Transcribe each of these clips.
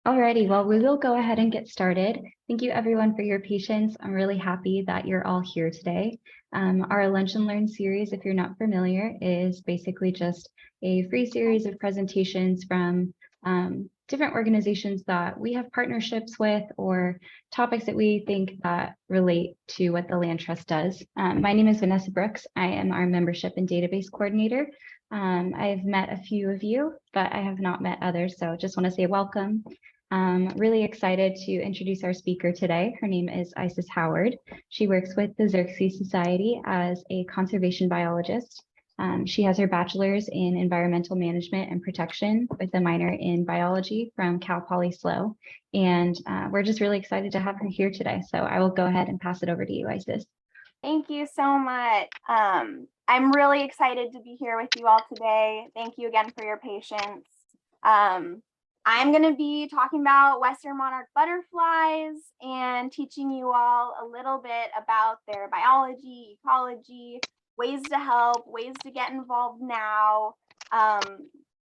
Alrighty, well, we will go ahead and get started. Thank you everyone for your patience. I'm really happy that you're all here today. Our Lunch and Learn series, if you're not familiar, is basically just a free series of presentations from different organizations that we have partnerships with or topics that we think that relate to what the Land Trust does. My name is Vanessa Brooks. I am our membership and database coordinator. I've met a few of you, but I have not met others, so just want to say welcome. Really excited to introduce our speaker today. Her name is Isis Howard. She works with the Xerces Society as a conservation biologist. She has her bachelor's in environmental management and protection with a minor in biology from Cal Poly SLO. And we're just really excited to have her here today. So I will go ahead and pass it over to you, Isis. Thank you so much. I'm really excited to be here with you all today. Thank you again for your patience. I'm going to be talking about Western monarch butterflies and teaching you all a little bit about their biology, ecology, ways to help, ways to get involved now,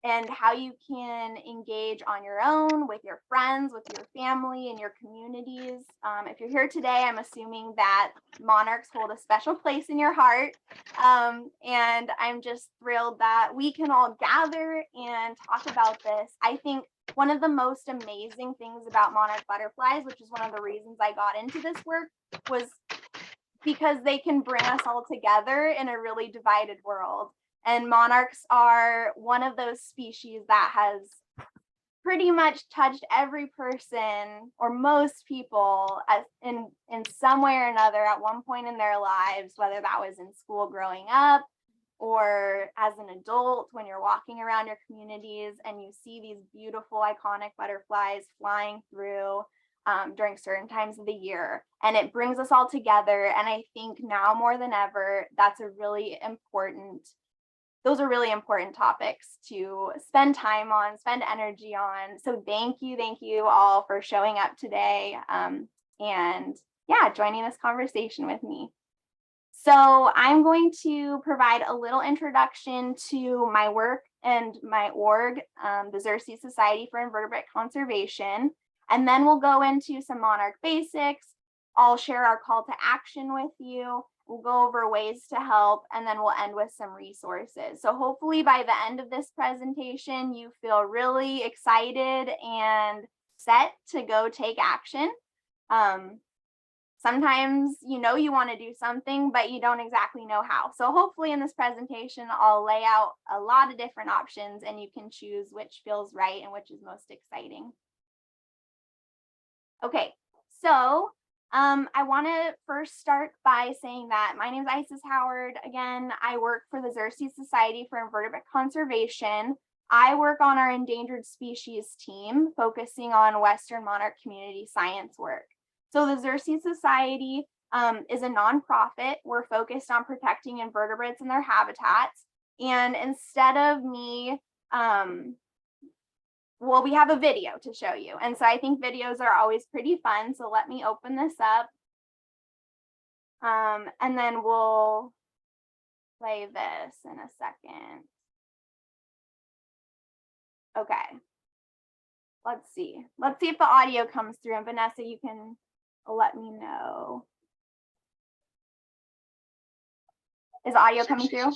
and how you can engage on your own, with your friends, with your family, and your communities. If you're here today, I'm assuming that monarchs hold a special place in your heart. And I'm just thrilled that we can all gather and talk about this. I think one of the most amazing things about monarch butterflies, which is one of the reasons I got into this work, was because they can bring us all together in a really divided world. And monarchs are one of those species that has pretty much touched every person or most people in some way or another at one point in their lives, whether that was in school growing up or as an adult when you're walking around your communities and you see these beautiful iconic butterflies flying through during certain times of the year. And it brings us all together. And I think now more than ever, those are really important topics to spend time on, spend energy on. So thank you all for showing up today and yeah, joining this conversation with me. So I'm going to provide a little introduction to my work and my org, the Xerces Society for Invertebrate Conservation, and then we'll go into some Monarch Basics. I'll share our call to action with you. We'll go over ways to help, and then we'll end with some resources. So hopefully by the end of this presentation, you feel really excited and set to go take action. Sometimes you know you want to do something, but you don't exactly know how. So hopefully in this presentation, I'll lay out a lot of different options and you can choose which feels right and which is most exciting. Okay, so I want to first start by saying that my name is Isis Howard. Again, I work for the Xerces Society for Invertebrate Conservation. I work on our endangered species team, focusing on Western monarch community science work. So the Xerces Society is a nonprofit. We're focused on protecting invertebrates and their habitats. And instead of me, well, we have a video to show you. And so I think videos are always pretty fun. So let me open this up. And then we'll play this in a second. Okay. Let's see. Let's see if the audio comes through. And Vanessa, you can let me know. Is audio coming through?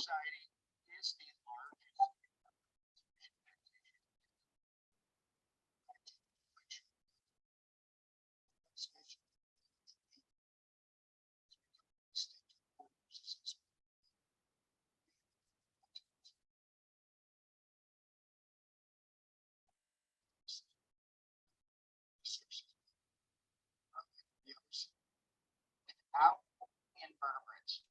Invertebrates.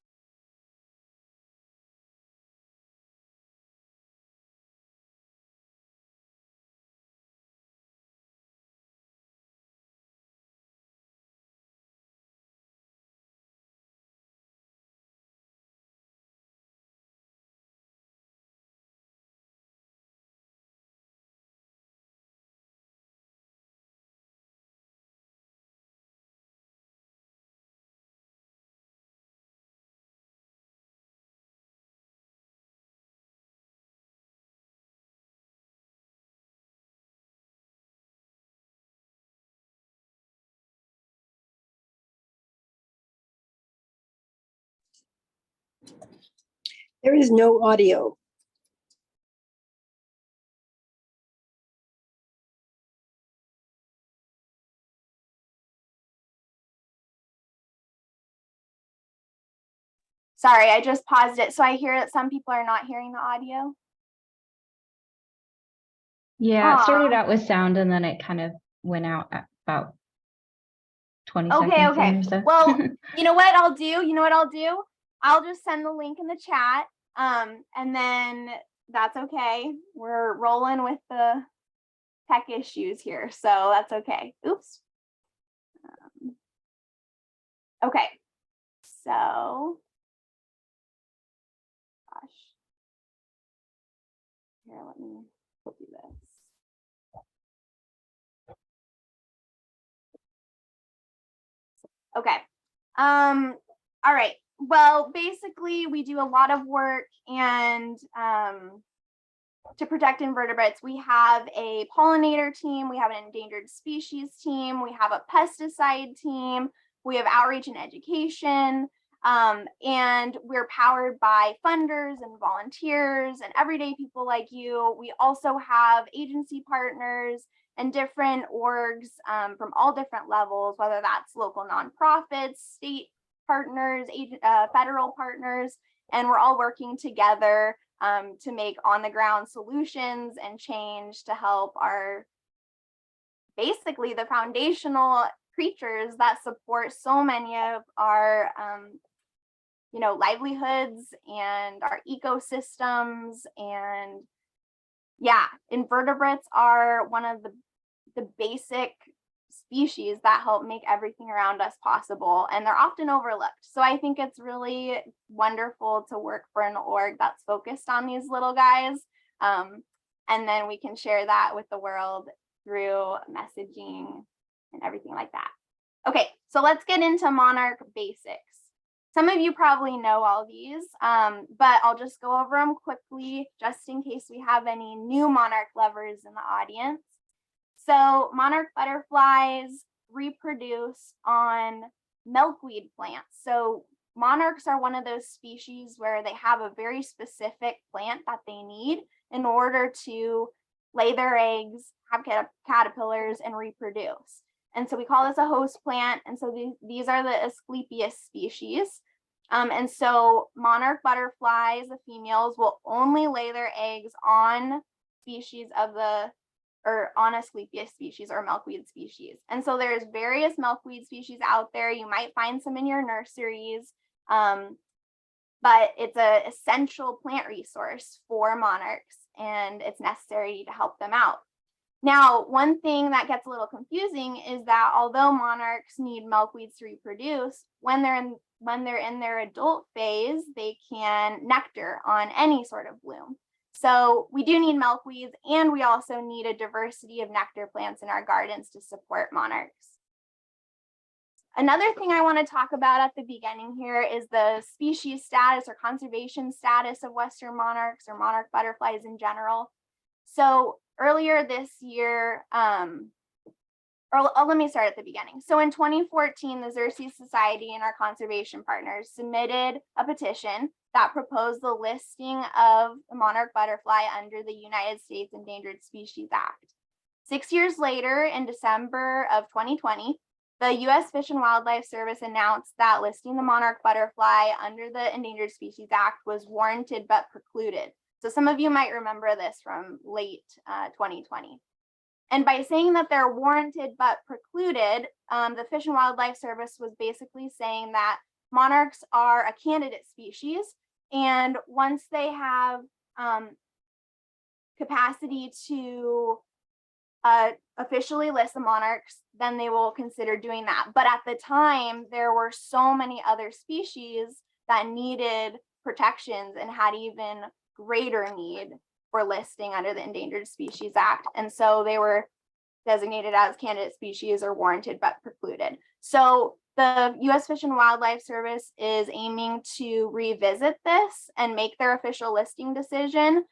There is no audio. Sorry, I just paused it. So I hear that some people are not hearing the audio. Yeah, it started Aw. out with sound and then it kind of went out at about 20 Okay, seconds in okay. or so. Well, you know what I'll do? You know what I'll do? I'll just send the link in the chat. And then that's okay. We're rolling with the tech issues here, so that's okay. Oops. Okay. So, gosh. Here, let me do this. Okay. All right. Well, basically, we do a lot of work and to protect invertebrates. We have a pollinator team, we have an endangered species team, we have a pesticide team, we have outreach and education, and we're powered by funders and volunteers and everyday people like you. We also have agency partners and different orgs from all different levels, whether that's local nonprofits, state partners, federal partners, and we're all working together to make on the ground solutions and change to help our basically the foundational creatures that support so many of our livelihoods and our ecosystems. And yeah, invertebrates are one of the basic species that help make everything around us possible, and they're often overlooked. So I think it's really wonderful to work for an org that's focused on these little guys, and then we can share that with the world through messaging and everything like that. Okay, so let's get into Monarch Basics. Some of you probably know all these, but I'll just go over them quickly just in case we have any new Monarch lovers in the audience. So monarch butterflies reproduce on milkweed plants. So monarchs are one of those species where they have a very specific plant that they need in order to lay their eggs, have caterpillars, and reproduce. And so we call this a host plant. And so these are the Asclepias species. And so monarch butterflies, the females, will only lay their eggs on species of or on Asclepias species or milkweed species. And so there's various milkweed species out there. You might find some in your nurseries, but it's an essential plant resource for monarchs, and it's necessary to help them out. Now, one thing that gets a little confusing is that although monarchs need milkweeds to reproduce, when they're in their adult phase, they can nectar on any sort of bloom. So we do need milkweeds, and we also need a diversity of nectar plants in our gardens to support monarchs. Another thing I want to talk about at the beginning here is the species status or conservation status of Western monarchs or monarch butterflies in general. So earlier this year, let me start at the beginning. So in 2014, the Xerces Society and our conservation partners submitted a petition that proposed the listing of the monarch butterfly under the United States Endangered Species Act. 6 years later, in December of 2020, the U.S. Fish and Wildlife Service announced that listing the monarch butterfly under the Endangered Species Act was warranted but precluded. So some of you might remember this from late 2020. And by saying that they're warranted but precluded, the Fish and Wildlife Service was basically saying that monarchs are a candidate species, and once they have capacity to officially list the monarchs, then they will consider doing that. But at the time, there were so many other species that needed protections and had even greater need for listing under the Endangered Species Act. And so they were designated as candidate species or warranted but precluded. So the U.S. Fish and Wildlife Service is aiming to revisit this and make their official listing decision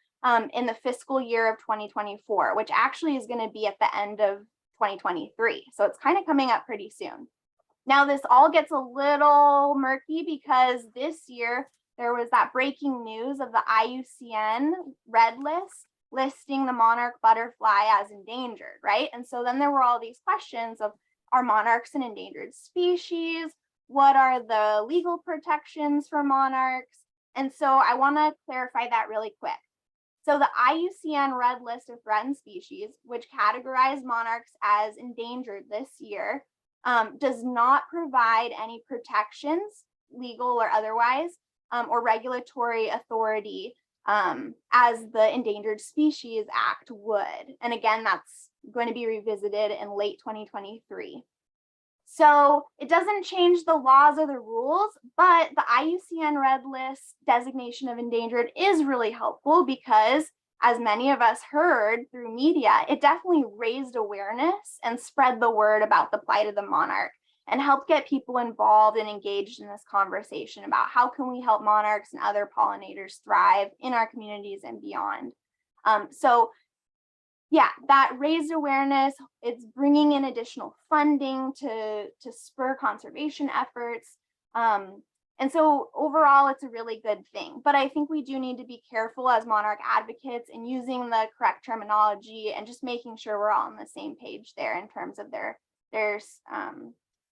in the fiscal year of 2024, which actually is going to be at the end of 2023. So it's kind of coming up pretty soon. Now, this all gets a little murky because this year there was that breaking news of the IUCN red list listing the monarch butterfly as endangered, right? And so then there were all these questions of, are monarchs an endangered species? What are the legal protections for monarchs? And so I want to clarify that really quick. So the IUCN Red List of Threatened Species, which categorized monarchs as endangered this year, does not provide any protections, legal or otherwise, or regulatory authority as the Endangered Species Act would. And again, that's going to be revisited in late 2023. So it doesn't change the laws or the rules, but the IUCN Red List designation of endangered is really helpful because, as many of us heard through media, it definitely raised awareness and spread the word about the plight of the monarch and helped get people involved and engaged in this conversation about how can we help monarchs and other pollinators thrive in our communities and beyond. So yeah, that raised awareness, it's bringing in additional funding to spur conservation efforts. And so overall, it's a really good thing. But I think we do need to be careful as monarch advocates in using the correct terminology and just making sure we're all on the same page there in terms of their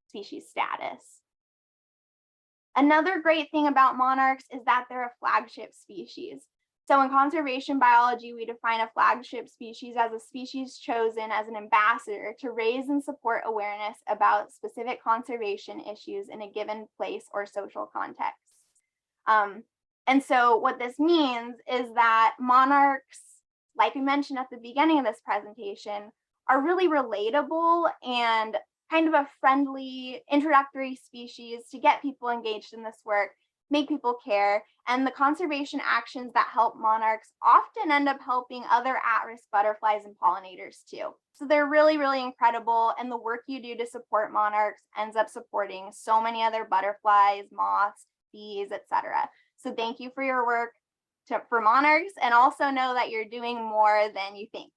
species status. Another great thing about monarchs is that they're a flagship species. So in conservation biology, we define a flagship species as a species chosen as an ambassador to raise and support awareness about specific conservation issues in a given place or social context. And so what this means is that monarchs, like we mentioned at the beginning of this presentation, are really relatable and kind of a friendly introductory species to get people engaged in this work, make people care, and the conservation actions that help monarchs often end up helping other at-risk butterflies and pollinators too. So they're really, really incredible, and the work you do to support monarchs ends up supporting so many other butterflies, moths, bees, etc. So thank you for your work for monarchs, and also know that you're doing more than you think.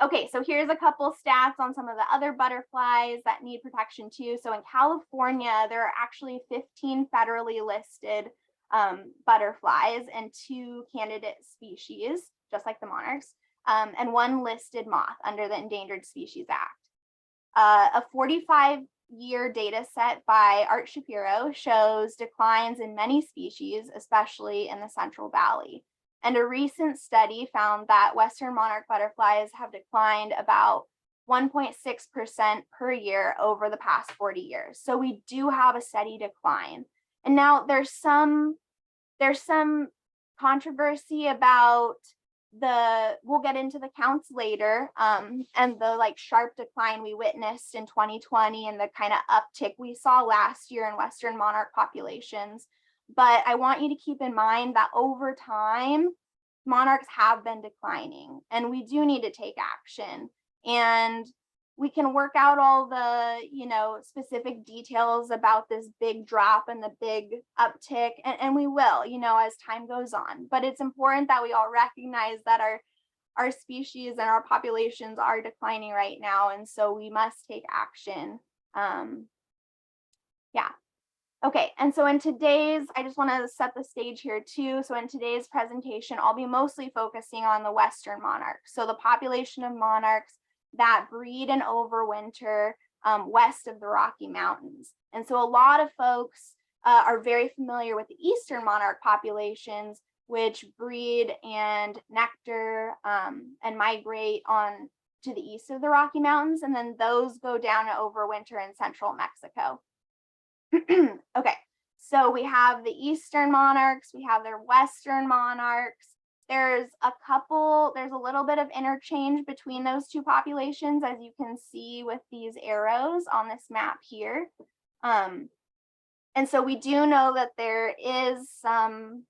Okay, so here's a couple stats on some of the other butterflies that need protection too. So in California, there are actually 15 federally listed butterflies and 2 candidate species, just like the monarchs, and 1 listed moth under the Endangered Species Act. A 45-year data set by Art Shapiro shows declines in many species, especially in the Central Valley. And a recent study found that Western monarch butterflies have declined about 1.6% per year over the past 40 years. So we do have a steady decline. And now there's some controversy about we'll get into the counts later, and the sharp decline we witnessed in 2020 and the kind of uptick we saw last year in Western monarch populations. But I want you to keep in mind that over time, monarchs have been declining, and we do need to take action. And we can work out all the, specific details about this big drop and the big uptick, and we will, as time goes on. But it's important that we all recognize that our species and our populations are declining right now, and so we must take action. Yeah. Okay, and so I just want to set the stage here too. So in today's presentation, I'll be mostly focusing on the Western monarchs. So the population of monarchs that breed and overwinter west of the Rocky Mountains. And so a lot of folks are very familiar with the Eastern monarch populations, which breed and nectar and migrate on to the east of the Rocky Mountains. And then those go down to overwinter in central Mexico. Okay, so we have the Eastern monarchs, we have their Western monarchs. There's a little bit of interchange between those 2 populations, as you can see with these arrows on this map here. And so we do know that there is some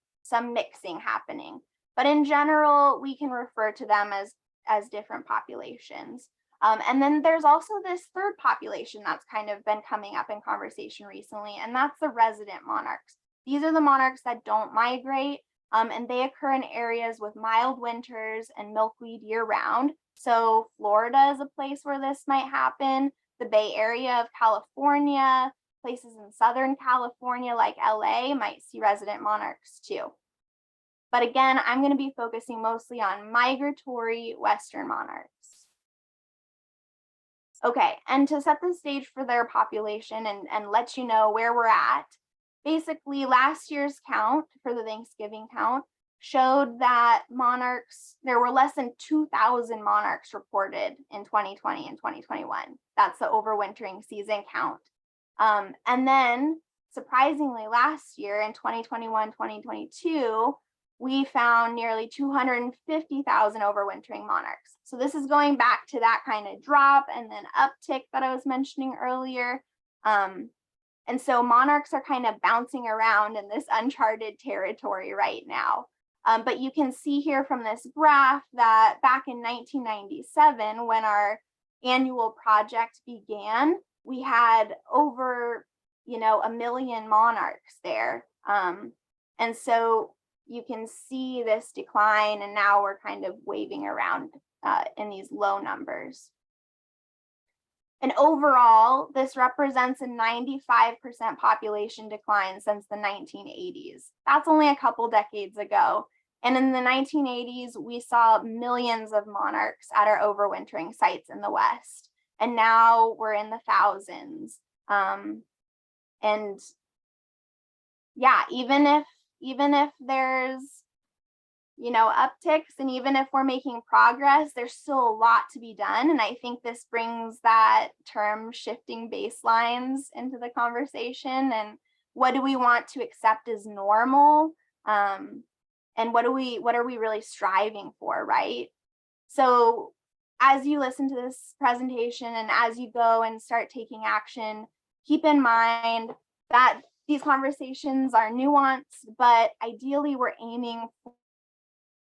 mixing happening, but in general, we can refer to them as different populations. And then there's also this third population that's kind of been coming up in conversation recently, and that's the resident monarchs. These are the monarchs that don't migrate, and they occur in areas with mild winters and milkweed year-round. So Florida is a place where this might happen, the Bay Area of California, places in Southern California like LA might see resident monarchs too. But again, I'm going to be focusing mostly on migratory Western monarchs. Okay, and to set the stage for their population and let you know where we're at, basically last year's count for the Thanksgiving count showed that there were less than 2,000 monarchs reported in 2020 and 2021. That's the overwintering season count. And then surprisingly last year in 2021, 2022, we found nearly 250,000 overwintering monarchs. So this is going back to that kind of drop and then uptick that I was mentioning earlier. And so monarchs are kind of bouncing around in this uncharted territory right now. But you can see here from this graph that back in 1997, when our annual project began, we had over, 1 million monarchs there. And so you can see this decline, and now we're kind of waving around in these low numbers. And overall, this represents a 95% population decline since the 1980s. That's only a couple decades ago. And in the 1980s, we saw millions of monarchs at our overwintering sites in the West. And now we're in the thousands. And yeah, even if there's, upticks, and even if we're making progress, there's still a lot to be done. And I think this brings that term shifting baselines into the conversation. And what do we want to accept as normal? And what are we really striving for, right? So as you listen to this presentation and as you go and start taking action, keep in mind that these conversations are nuanced, but ideally we're aiming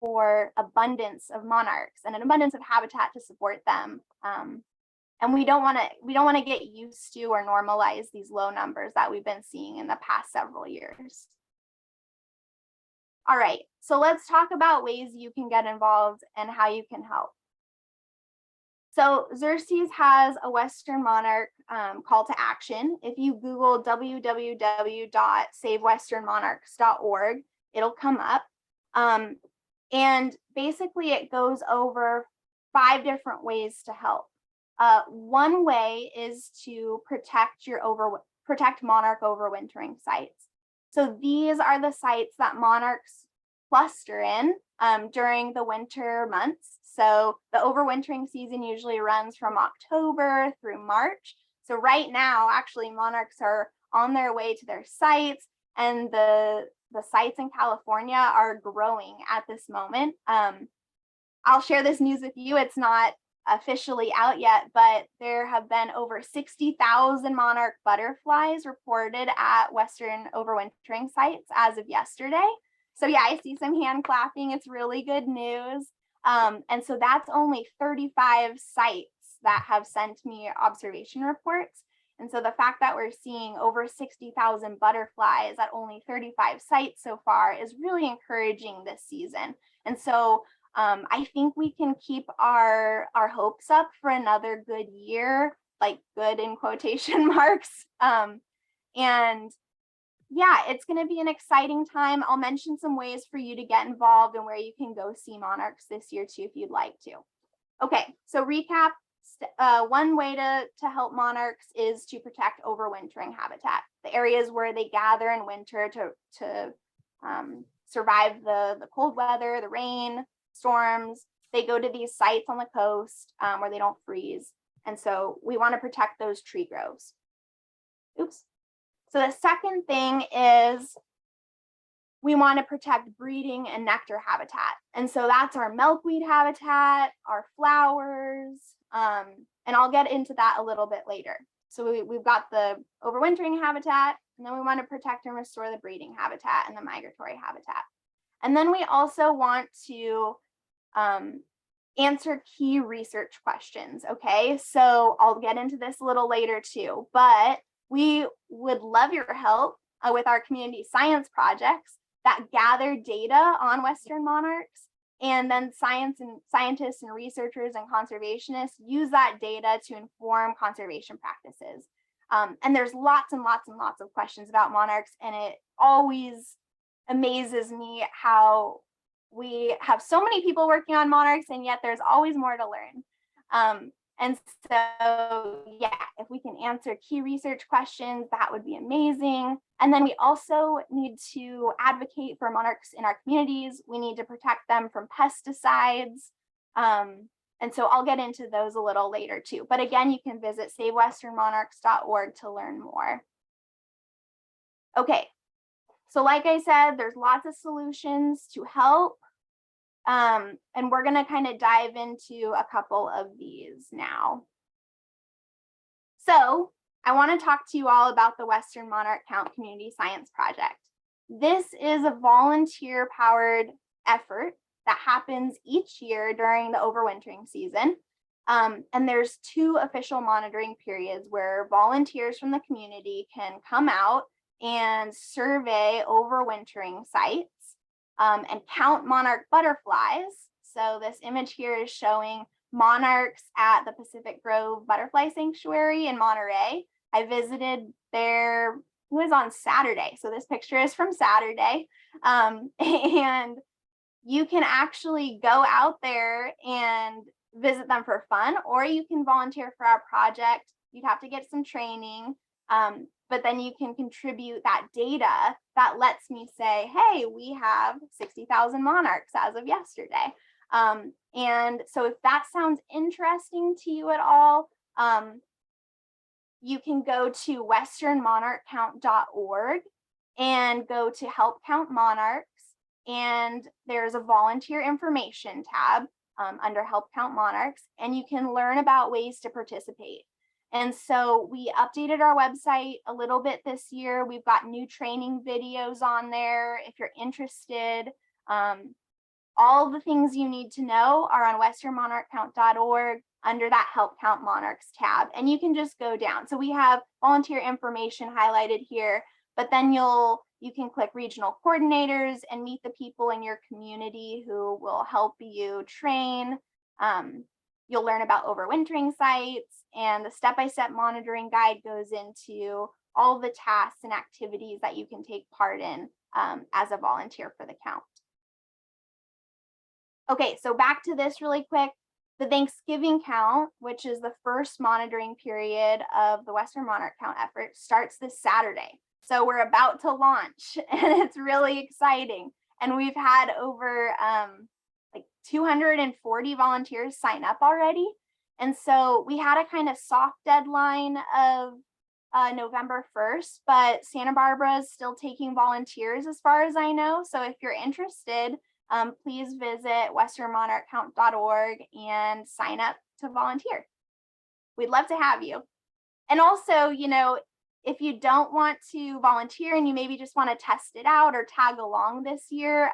for abundance of monarchs and an abundance of habitat to support them. And we don't want to get used to or normalize these low numbers that we've been seeing in the past several years. All right, so let's talk about ways you can get involved and how you can help. So Xerces has a Western Monarch call to action. If you Google www.savewesternmonarchs.org, it'll come up. And basically it goes over 5 different ways to help. One way is to protect monarch overwintering sites. So these are the sites that monarchs cluster in during the winter months. So the overwintering season usually runs from October through March. So right now, actually, monarchs are on their way to their sites, and the sites in California are growing at this moment. I'll share this news with you. It's not officially out yet, but there have been over 60,000 monarch butterflies reported at Western overwintering sites as of yesterday. So yeah, I see some hand clapping. It's really good news. And so that's only 35 sites that have sent me observation reports. And so the fact that we're seeing over 60,000 butterflies at only 35 sites so far is really encouraging this season. And so I think we can keep our hopes up for another good year, like good in quotation marks. And yeah, it's going to be an exciting time. I'll mention some ways for you to get involved and where you can go see monarchs this year too, if you'd like to. Okay, so recap. One way to help monarchs is to protect overwintering habitat, the areas where they gather in winter to survive the cold weather, the rain, storms. They go to these sites on the coast where they don't freeze. And so we want to protect those tree groves. Oops. So the second thing is we want to protect breeding and nectar habitat. And so that's our milkweed habitat, our flowers, and I'll get into that a little bit later. So we've got the overwintering habitat, and then we want to protect and restore the breeding habitat and the migratory habitat. And then we also want to answer key research questions, okay? So I'll get into this a little later too, but we would love your help with our community science projects that gather data on Western monarchs, and then scientists and researchers and conservationists use that data to inform conservation practices. And there's lots and lots and lots of questions about monarchs, and it always amazes me how we have so many people working on monarchs, and yet there's always more to learn. And so, yeah, if we can answer key research questions, that would be amazing. And then we also need to advocate for monarchs in our communities. We need to protect them from pesticides. And so I'll get into those a little later too. But again, you can visit savewesternmonarchs.org to learn more. Okay, so like I said, there's lots of solutions to help. And we're going to kind of dive into a couple of these now. So I want to talk to you all about the Western Monarch Count Community Science Project. This is a volunteer-powered effort that happens each year during the overwintering season. And there's 2 official monitoring periods where volunteers from the community can come out and survey overwintering sites and count monarch butterflies. So this image here is showing monarchs at the Pacific Grove Butterfly Sanctuary in Monterey. I visited there, it was on Saturday. So this picture is from Saturday. And you can actually go out there and visit them for fun, or you can volunteer for our project. You'd have to get some training. But then you can contribute that data that lets me say, hey, we have 60,000 monarchs as of yesterday. And so if that sounds interesting to you at all, you can go to westernmonarchcount.org and go to Help Count Monarchs. And there's a volunteer information tab under Help Count Monarchs, and you can learn about ways to participate. And so we updated our website a little bit this year. We've got new training videos on there. If you're interested, all the things you need to know are on westernmonarchcount.org under that Help Count Monarchs tab. And you can just go down. So we have volunteer information highlighted here, but then you can click regional coordinators and meet the people in your community who will help you train. You'll learn about overwintering sites, and the step-by-step monitoring guide goes into all the tasks and activities that you can take part in as a volunteer for the count. Okay, so back to this really quick. The Thanksgiving count, which is the first monitoring period of the Western Monarch Count effort, starts this Saturday. So we're about to launch, and it's really exciting. And we've had over like 240 volunteers sign up already. And so we had a kind of soft deadline of November 1st, but Santa Barbara is still taking volunteers as far as I know. So if you're interested, please visit westernmonarchcount.org and sign up to volunteer. We'd love to have you. And also, you know, if you don't want to volunteer and you maybe just want to test it out or tag along this year,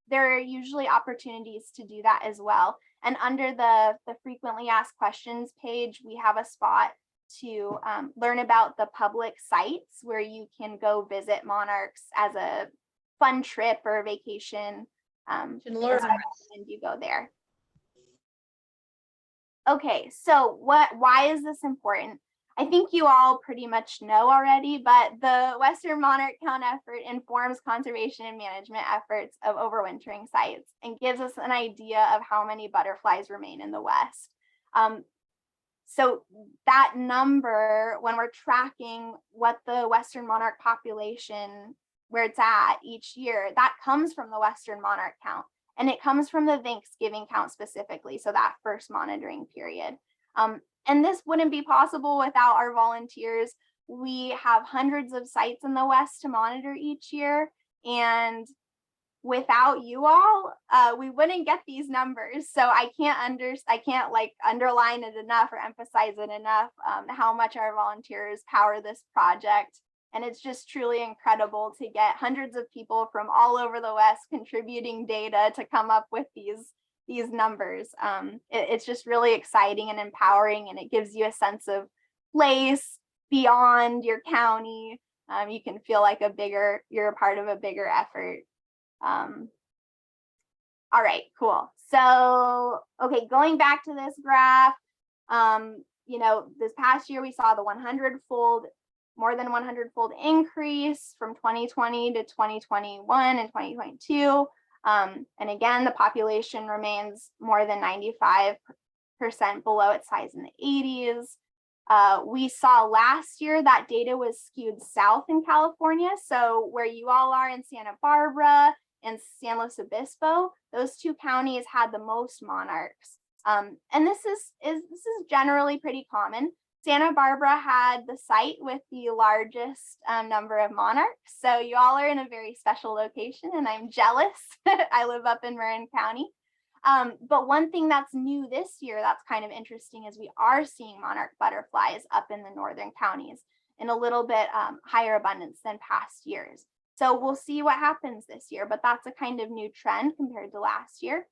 there are usually opportunities to do that as well. And under the frequently asked questions page, we have a spot to learn about the public sites where you can go visit monarchs as a fun trip or vacation. And you go there. Okay, so why is this important? I think you all pretty much know already, but the Western Monarch Count effort informs conservation and management efforts of overwintering sites and gives us an idea of how many butterflies remain in the West. So that number, when we're tracking what the Western monarch population, where it's at each year, that comes from the Western Monarch Count, and it comes from the Thanksgiving count specifically, so that first monitoring period. And this wouldn't be possible without our volunteers. We have hundreds of sites in the West to monitor each year, and without you all, we wouldn't get these numbers. So I can't like underline it enough or emphasize it enough how much our volunteers power this project. And it's just truly incredible to get hundreds of people from all over the West contributing data to come up with these numbers. It's just really exciting and empowering, and it gives you a sense of place beyond your county. You can feel like you're a part of a bigger effort. All right, cool. So, okay, going back to this graph, this past year we saw the 100-fold, more than 100-fold increase from 2020 to 2021 and 2022. And again, the population remains more than 95% below its size in the 80s. We saw last year that data was skewed south in California. So where you all are in Santa Barbara and San Luis Obispo, those two counties had the most monarchs. And this is generally pretty common. Santa Barbara had the site with the largest number of monarchs. So you all are in a very special location and I'm jealous. I live up in Marin County. But one thing that's new this year that's kind of interesting is we are seeing monarch butterflies up in the northern counties in a little bit higher abundance than past years. So we'll see what happens this year, but that's a kind of new trend compared to last year.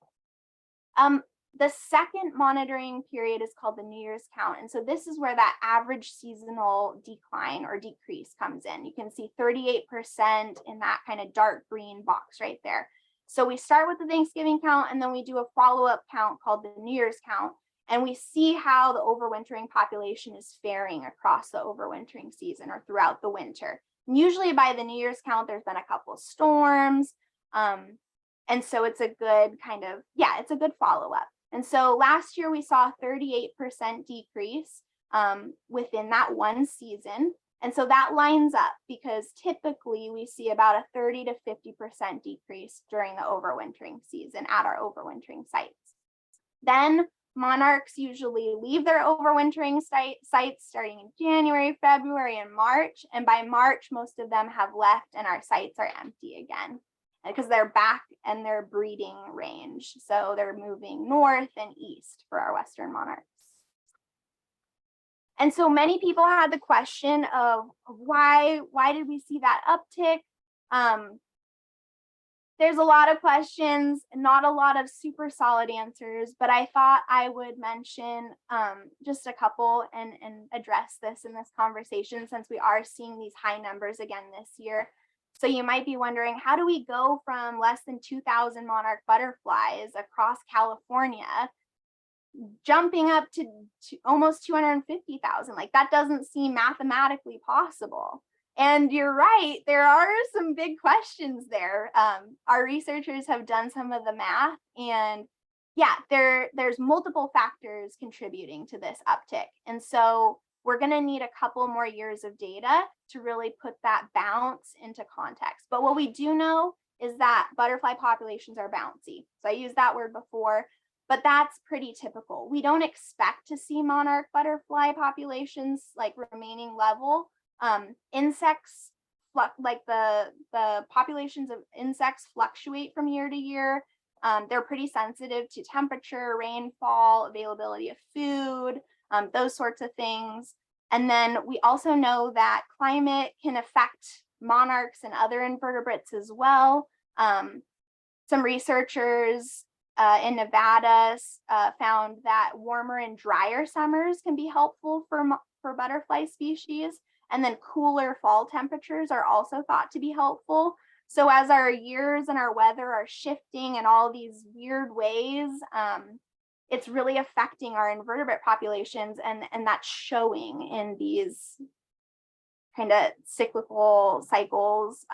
The second monitoring period is called the New Year's count. And so this is where that average seasonal decline or decrease comes in. You can see 38% in that kind of dark green box right there. So we start with the Thanksgiving count and then we do a follow-up count called the New Year's count. And we see how the overwintering population is faring across the overwintering season or throughout the winter. And usually by the New Year's count, there's been a couple of storms. And so it's a good kind of, it's a good follow-up. And so last year we saw a 38% decrease within that one season. And so that lines up because typically we see about a 30 to 50% decrease during the overwintering season at our overwintering sites. Then monarchs usually leave their overwintering sites starting in January, February, and March. And by March, most of them have left and our sites are empty again because they're back in their breeding range. So they're moving north and east for our Western monarchs. And so many people had the question of why did we see that uptick? There's a lot of questions, not a lot of super solid answers, but I thought I would mention just a couple and address this in this conversation since we are seeing these high numbers again this year. So you might be wondering, how do we go from less than 2,000 monarch butterflies across California jumping up to almost 250,000? Like that doesn't seem mathematically possible. And you're right, there are some big questions there. Our researchers have done some of the math and there's multiple factors contributing to this uptick. And so we're going to need a couple more years of data to really put that bounce into context. But what we do know is that butterfly populations are bouncy. So I used that word before, but that's pretty typical. We don't expect to see monarch butterfly populations like remaining level. Insects, like the populations of insects fluctuate from year to year. They're pretty sensitive to temperature, rainfall, availability of food, those sorts of things. And then we also know that climate can affect monarchs and other invertebrates as well. Some researchers in Nevada found that warmer and drier summers can be helpful for butterfly species. And then cooler fall temperatures are also thought to be helpful. So as our years and our weather are shifting in all these weird ways, it's really affecting our invertebrate populations, and that's showing in these kind of cyclical cycles.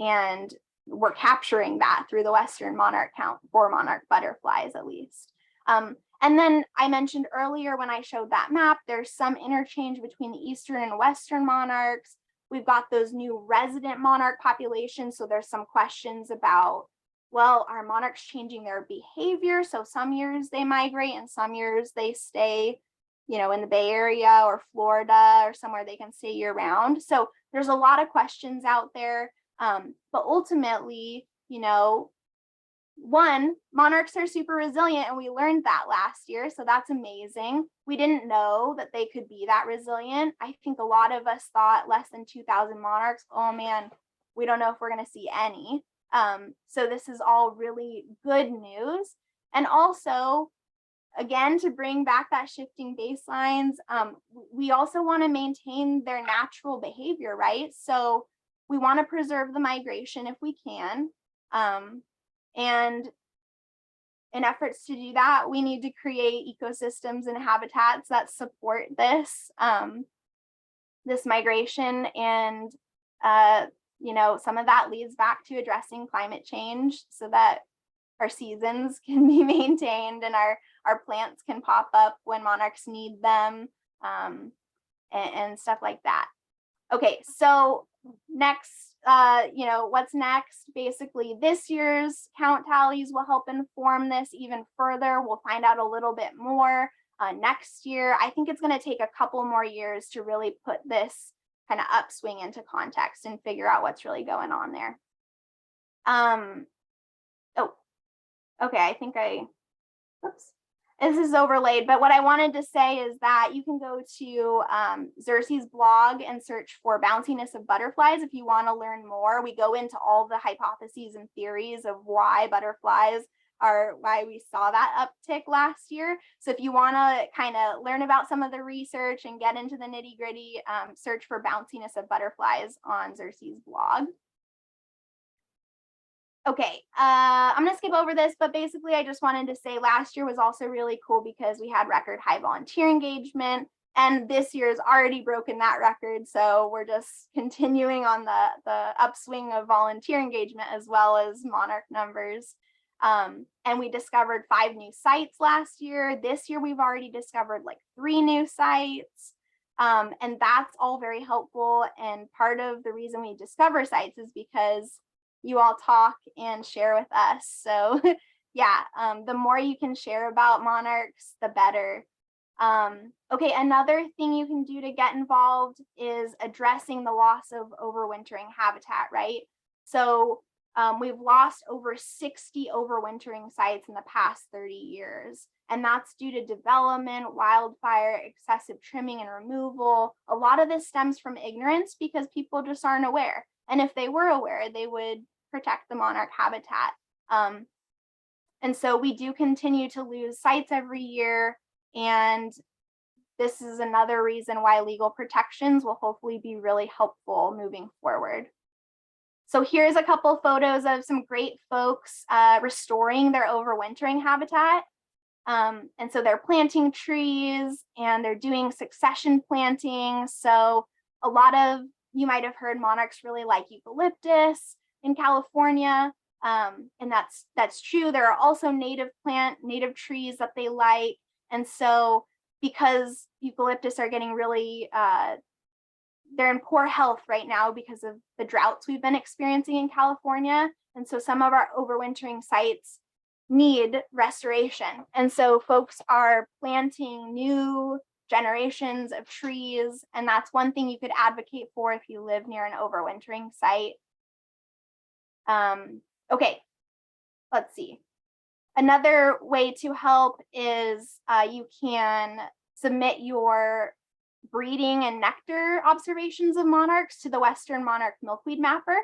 And we're capturing that through the Western monarch count for monarch butterflies, at least. And then I mentioned earlier when I showed that map, there's some interchange between the Eastern and Western monarchs. We've got those new resident monarch populations. So there's some questions about, well, are monarchs changing their behavior? So some years they migrate and some years they stay, in the Bay Area or Florida or somewhere they can stay year round. So there's a lot of questions out there. But ultimately, one, monarchs are super resilient, and we learned that last year. So that's amazing. We didn't know that they could be that resilient. I think a lot of us thought less than 2,000 monarchs. Oh man, we don't know if we're going to see any. So this is all really good news. And also, again, to bring back that shifting baselines, we also want to maintain their natural behavior, right? So we want to preserve the migration if we can. And in efforts to do that, we need to create ecosystems and habitats that support this, this migration. And, you know, some of that leads back to addressing climate change so that our seasons can be maintained and our plants can pop up when monarchs need them, and stuff like that. Okay, so next, you know, what's next? Basically, this year's count tallies will help inform this even further. We'll find out a little bit more next year. I think it's going to take a couple more years to really put this kind of upswing into context and figure out what's really going on there. Oh, okay, I think oops. This is overlaid, but what I wanted to say is that you can go to Xerces blog and search for bounciness of butterflies if you want to learn more. We go into all the hypotheses and theories of why butterflies are, why we saw that uptick last year. So if you want to kind of learn about some of the research and get into the nitty gritty, search for bounciness of butterflies on Xerces blog. Okay, I'm gonna skip over this, but basically I just wanted to say last year was also really cool because we had record high volunteer engagement, and this year's already broken that record. So we're just continuing on the upswing of volunteer engagement as well as monarch numbers. And we discovered 5 new sites last year. This year we've already discovered like 3 new sites. And that's all very helpful. And part of the reason we discover sites is because you all talk and share with us. So yeah, the more you can share about monarchs, the better. Okay, another thing you can do to get involved is addressing the loss of overwintering habitat, right? So we've lost over 60 overwintering sites in the past 30 years. And that's due to development, wildfire, excessive trimming and removal. A lot of this stems from ignorance because people just aren't aware. And if they were aware, they would protect the monarch habitat. And so we do continue to lose sites every year. And this is another reason why legal protections will hopefully be really helpful moving forward. So here's a couple photos of some great folks restoring their overwintering habitat. And so they're planting trees and they're doing succession planting. So a lot of you might have heard monarchs really like eucalyptus in California. And that's true. There are also native trees that they like. And so because eucalyptus are getting really, they're in poor health right now because of the droughts we've been experiencing in California. And so some of our overwintering sites need restoration. And so folks are planting new generations of trees. And that's one thing you could advocate for if you live near an overwintering site. Okay, let's see. Another way to help is you can submit your breeding and nectar observations of monarchs to the Western Monarch Milkweed Mapper.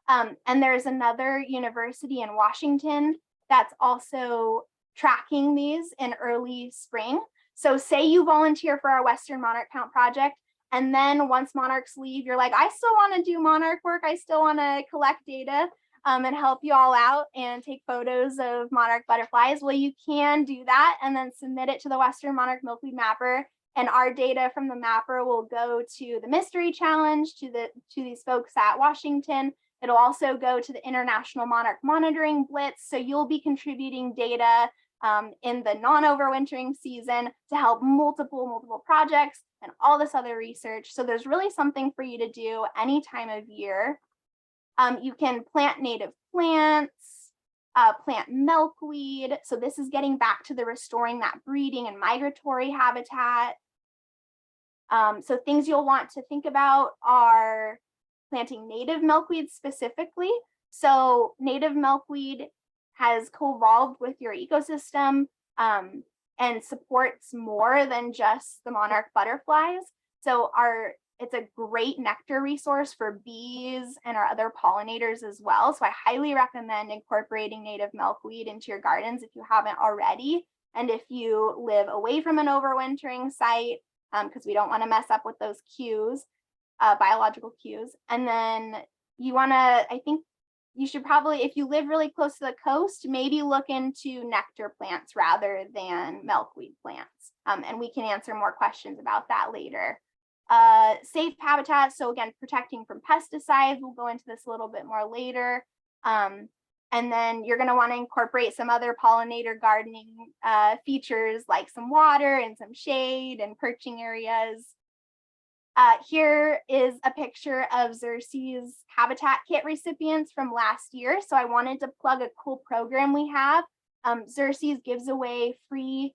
And there's another university in Washington that's also tracking these in early spring. So say you volunteer for our Western Monarch Count project, and then once monarchs leave, you're like, I still want to do monarch work. I still want to collect data and help you all out and take photos of monarch butterflies. Well, you can do that and then submit it to the Western Monarch Milkweed Mapper. And our data from the mapper will go to the Mystery Challenge, to these folks at Washington. It'll also go to the International Monarch Monitoring Blitz. So you'll be contributing data in the non-overwintering season to help multiple projects and all this other research. So there's really something for you to do any time of year. You can plant native plants, plant milkweed. So this is getting back to the restoring that breeding and migratory habitat. So things you'll want to think about are planting native milkweed specifically. So native milkweed has co-evolved with your ecosystem and supports more than just the monarch butterflies. So it's a great nectar resource for bees and our other pollinators as well. So I highly recommend incorporating native milkweed into your gardens if you haven't already. And if you live away from an overwintering site, because we don't want to mess up with those cues, biological cues. And then you want to, I think you should probably, if you live really close to the coast, maybe look into nectar plants rather than milkweed plants. And we can answer more questions about that later. Safe habitat. So again, protecting from pesticides. We'll go into this a little bit more later. And then you're going to want to incorporate some other pollinator gardening features like some water and some shade and perching areas. Here is a picture of Xerces Habitat Kit recipients from last year. So I wanted to plug a cool program we have. Xerces gives away free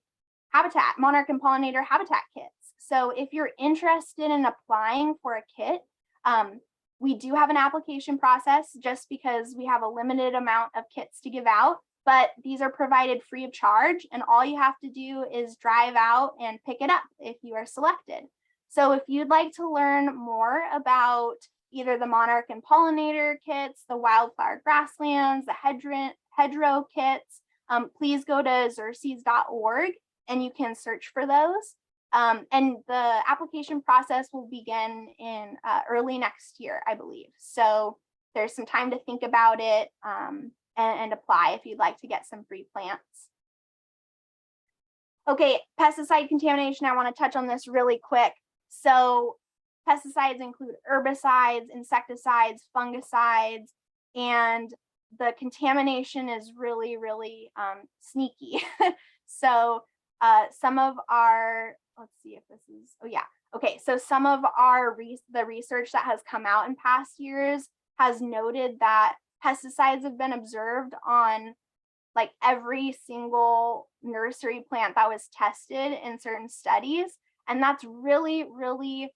habitat, monarch and pollinator habitat kits. So if you're interested in applying for a kit, we do have an application process just because we have a limited amount of kits to give out, but these are provided free of charge, and all you have to do is drive out and pick it up if you are selected. So if you'd like to learn more about either the monarch and pollinator kits, the wildflower grasslands, the hedgerow kits, please go to xerces.org and you can search for those. And the application process will begin in early next year, I believe. So there's some time to think about it and apply if you'd like to get some free plants. Okay, pesticide contamination. I want to touch on this really quick. So pesticides include herbicides, insecticides, fungicides, and the contamination is really, really sneaky. So some of our, let's see if this is, oh yeah. Okay, so some of our the research that has come out in past years has noted that pesticides have been observed on like every single nursery plant that was tested in certain studies. And that's really, really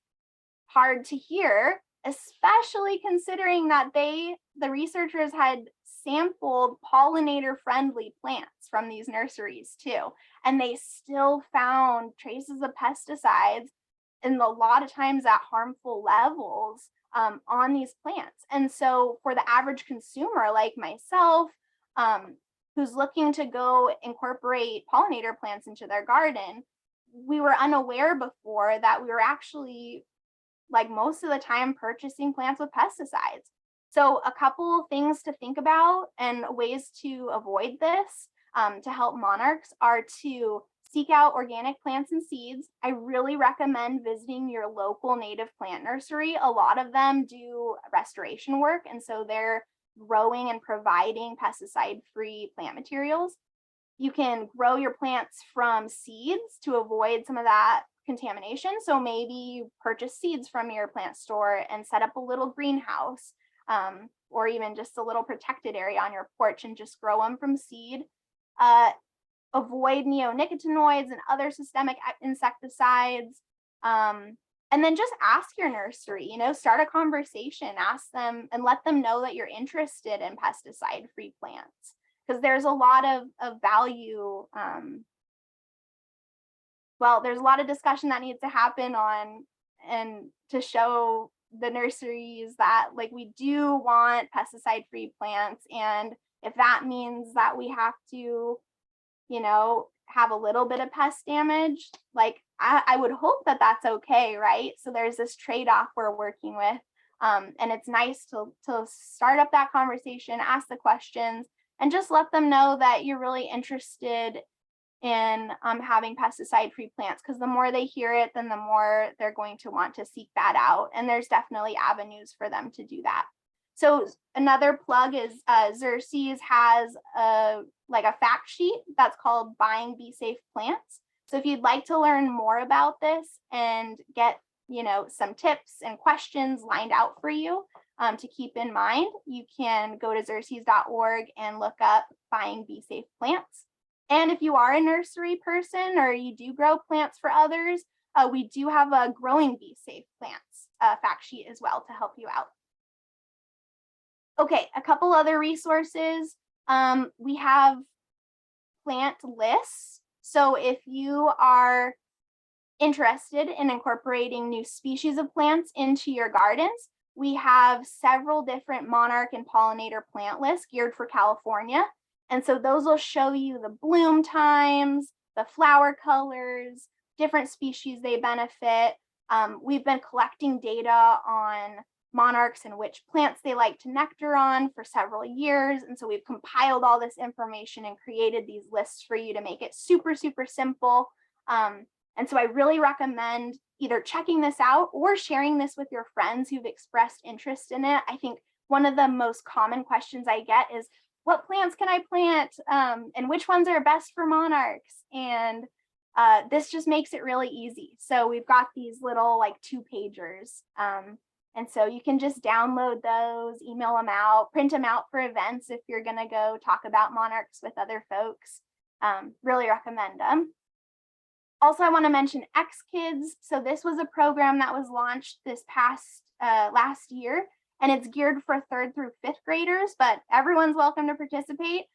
hard to hear, especially considering that the researchers had sampled pollinator friendly plants from these nurseries too. And they still found traces of pesticides and a lot of times at harmful levels on these plants. And so for the average consumer like myself, who's looking to go incorporate pollinator plants into their garden, we were unaware before that we were actually, like most of the time, purchasing plants with pesticides. So a couple of things to think about and ways to avoid this to help monarchs are to seek out organic plants and seeds. I really recommend visiting your local native plant nursery. A lot of them do restoration work, and so they're growing and providing pesticide-free plant materials. You can grow your plants from seeds to avoid some of that contamination. So maybe you purchase seeds from your plant store and set up a little greenhouse or even just a little protected area on your porch and just grow them from seed. Avoid neonicotinoids and other systemic insecticides. And then just ask your nursery, start a conversation, ask them and let them know that you're interested in pesticide-free plants. Because there's a lot of value, well, there's a lot of discussion that needs to happen on and to show the nurseries that like we do want pesticide-free plants. And if that means that we have to, have a little bit of pest damage, like I would hope that that's okay, right? So there's this trade-off we're working with. And it's nice to start up that conversation, ask the questions, and just let them know that you're really interested in having pesticide-free plants, because the more they hear it, then the more they're going to want to seek that out. And there's definitely avenues for them to do that. So another plug is Xerces has a fact sheet that's called Buying Bee Safe Plants. So if you'd like to learn more about this and get some tips and questions lined out for you to keep in mind, you can go to xerces.org and look up Buying Bee Safe Plants. And if you are a nursery person or you do grow plants for others, we do have a Growing Bee Safe Plants fact sheet as well to help you out. Okay, a couple other resources. We have plant lists. So if you are interested in incorporating new species of plants into your gardens, we have several different monarch and pollinator plant lists geared for California. And so those will show you the bloom times, the flower colors, different species they benefit. We've been collecting data on monarchs and which plants they like to nectar on for several years. And so we've compiled all this information and created these lists for you to make it super, super simple. And so I really recommend either checking this out or sharing this with your friends who've expressed interest in it. I think one of the most common questions I get is, what plants can I plant? And which ones are best for monarchs? And this just makes it really easy. So we've got these little like 2-pagers. And so you can just download those, email them out, print them out for events if you're going to go talk about monarchs with other folks. Really recommend them. Also, I want to mention XKids. So this was a program that was launched this past last year, and it's geared for 3rd through 5th graders, but everyone's welcome to participate.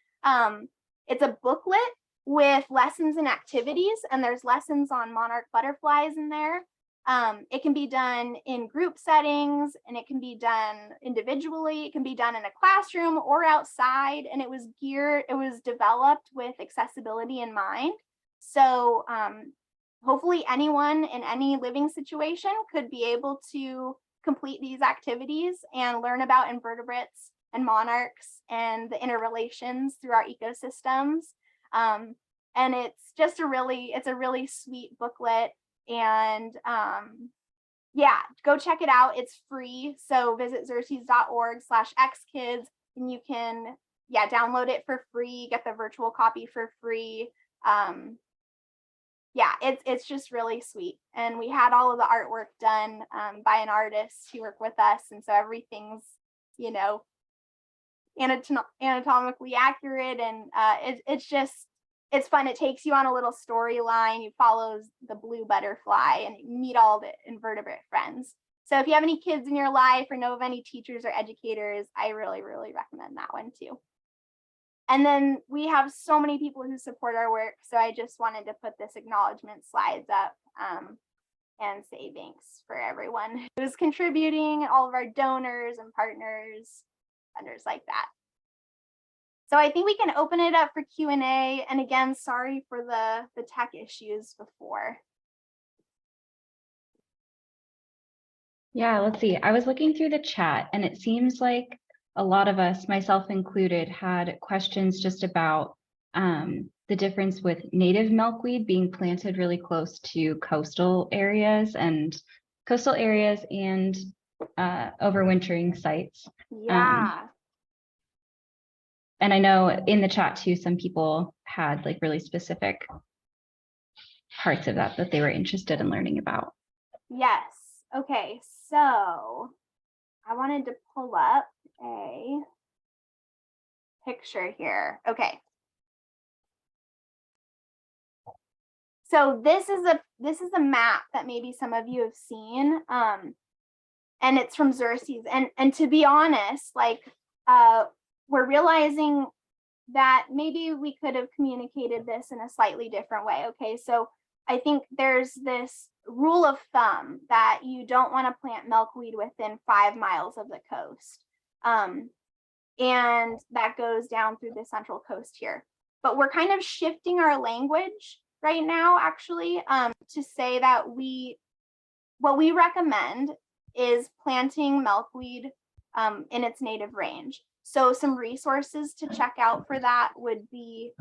It's a booklet with lessons and activities, and there's lessons on monarch butterflies in there. It can be done in group settings, and it can be done individually. It can be done in a classroom or outside, and it was developed with accessibility in mind. So hopefully anyone in any living situation could be able to complete these activities and learn about invertebrates and monarchs and the interrelations through our ecosystems. And it's just a really sweet booklet. And yeah, go check it out. It's free. So visit xerces.org/xkids and you can download it for free, get the virtual copy for free. Yeah, it's just really sweet. And we had all of the artwork done by an artist who worked with us. And so everything's, you know, anatomically accurate. And it's fun. It takes you on a little storyline. You follow the blue butterfly and you meet all the invertebrate friends. So if you have any kids in your life or know of any teachers or educators, I really, really recommend that one too. And then we have so many people who support our work. So I just wanted to put this acknowledgement slides up and say thanks for everyone who's contributing, all of our donors and partners, vendors like that. So I think we can open it up for Q&A. And again, sorry for the tech issues before. Yeah, let's see. I was looking through the chat and it seems like a lot of us, myself included, had questions just about the difference with native milkweed being planted really close to coastal areas and overwintering sites. Yeah. And I know in the chat too, some people had like really specific parts of that they were interested in learning about. Yes. Okay. So I wanted to pull up a picture here. Okay. So this is a map that maybe some of you have seen. And it's from Xerces. And to be honest, like we're realizing that maybe we could have communicated this in a slightly different way. Okay, so I think there's this rule of thumb that you don't want to plant milkweed within 5 miles of the coast. And that goes down through the central coast here. But we're kind of shifting our language right now, actually, to say that what we recommend is planting milkweed in its native range. So some resources to check out for that would be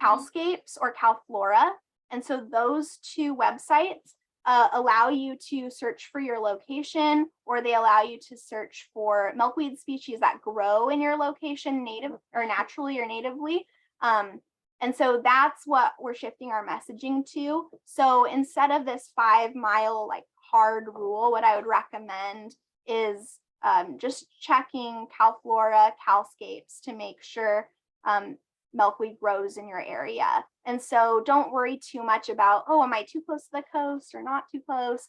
Calscapes or Calflora. And so those 2 websites allow you to search for your location, or they allow you to search for milkweed species that grow in your location naturally or natively. And so that's what we're shifting our messaging to. So instead of this 5-mile like hard rule, what I would recommend is just checking Calflora, Calscapes to make sure milkweed grows in your area. And so don't worry too much about, oh, am I too close to the coast or not too close?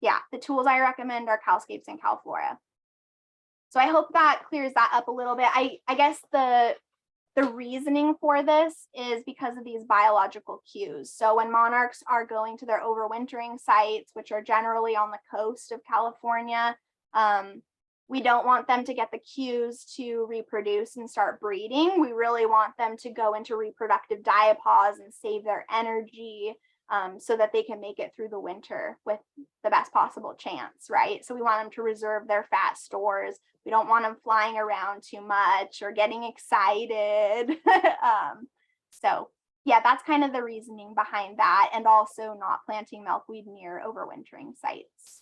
Yeah, the tools I recommend are Calscapes and Calflora. So I hope that clears that up a little bit. I guess the reasoning for this is because of these biological cues. So when monarchs are going to their overwintering sites, which are generally on the coast of California, we don't want them to get the cues to reproduce and start breeding. We really want them to go into reproductive diapause and save their energy so that they can make it through the winter with the best possible chance, right? So we want them to reserve their fat stores. We don't want them flying around too much or getting excited. So yeah, that's kind of the reasoning behind that, and also not planting milkweed near overwintering sites.